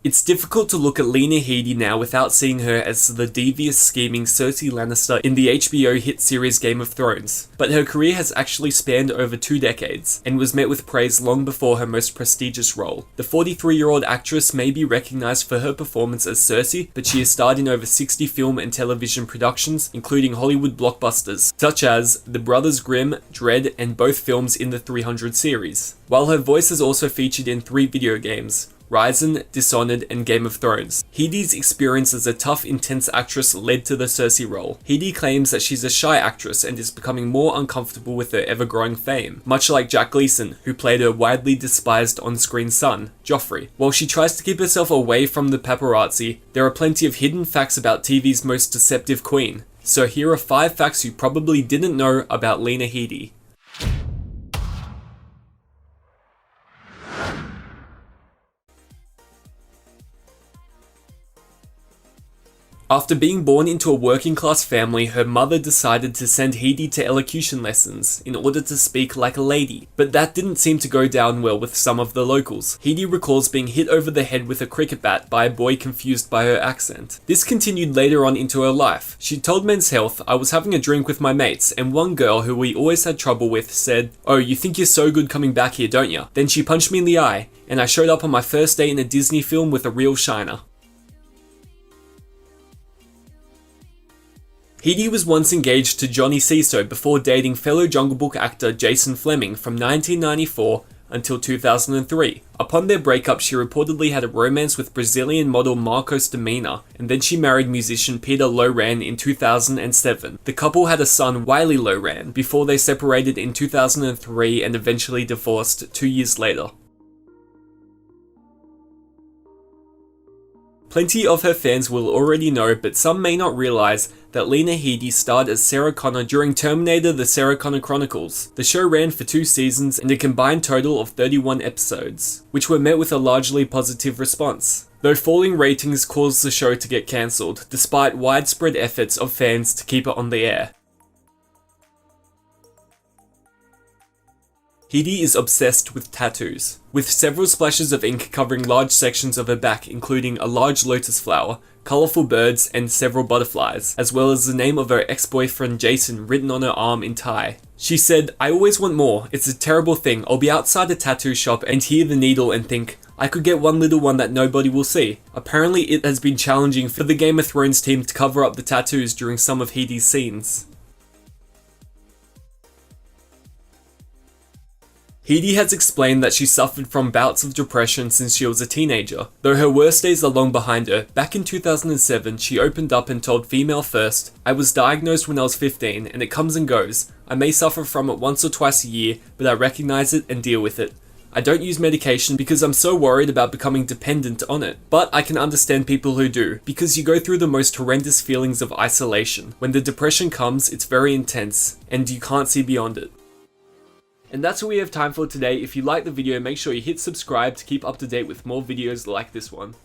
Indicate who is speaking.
Speaker 1: It's difficult to look at Lena Headey now without seeing her as the devious, scheming Cersei Lannister in the HBO hit series Game of Thrones, but her career has actually spanned over 2 decades, and was met with praise long before her most prestigious role. The 43-year-old actress may be recognised for her performance as Cersei, but she has starred in over 60 film and television productions, including Hollywood blockbusters, such as The Brothers Grimm, Dredd, and both films in the 300 series. While her voice is also featured in 3 video games, Risen, Dishonoured, and Game of Thrones. Headey's experience as a tough, intense actress led to the Cersei role. Headey claims that she's a shy actress and is becoming more uncomfortable with her ever-growing fame, much like Jack Gleeson, who played her widely despised on-screen son, Joffrey. While she tries to keep herself away from the paparazzi, there are plenty of hidden facts about TV's most deceptive queen. So here are 5 facts you probably didn't know about Lena Headey. After being born into a working-class family, her mother decided to send Headey to elocution lessons in order to speak like a lady, but that didn't seem to go down well with some of the locals. Headey recalls being hit over the head with a cricket bat by a boy confused by her accent. This continued later on into her life. She told Men's Health, "I was having a drink with my mates, and one girl who we always had trouble with said, 'Oh, you think you're so good coming back here, don't you?' Then she punched me in the eye, and I showed up on my first day in a Disney film with a real shiner." Headey was once engaged to Johnny Cicco before dating fellow Jungle Book actor Jason Flemyng from 1994 until 2003. Upon their breakup, she reportedly had a romance with Brazilian model Marcos Domina, and then she married musician Peter Loughran in 2007. The couple had a son, Wylie Loughran, before they separated in 2003 and eventually divorced 2 years later. Plenty of her fans will already know, but some may not realise that Lena Headey starred as Sarah Connor during Terminator: The Sarah Connor Chronicles. The show ran for 2 seasons and a combined total of 31 episodes, which were met with a largely positive response, though falling ratings caused the show to get cancelled, despite widespread efforts of fans to keep it on the air. Headey is obsessed with tattoos, with several splashes of ink covering large sections of her back, including a large lotus flower, colourful birds, and several butterflies, as well as the name of her ex-boyfriend Jason written on her arm in Thai. She said, "I always want more. It's a terrible thing. I'll be outside a tattoo shop and hear the needle and think, I could get one little one that nobody will see." Apparently it has been challenging for the Game of Thrones team to cover up the tattoos during some of Headey's scenes. Headey has explained that she suffered from bouts of depression since she was a teenager. Though her worst days are long behind her, back in 2007 she opened up and told Female First, "I was diagnosed when I was 15 and it comes and goes. I may suffer from it once or twice a year, but I recognize it and deal with it. I don't use medication because I'm so worried about becoming dependent on it. But I can understand people who do, because you go through the most horrendous feelings of isolation. When the depression comes, it's very intense, and you can't see beyond it." And that's all we have time for today. If you liked the video, make sure you hit subscribe to keep up to date with more videos like this one.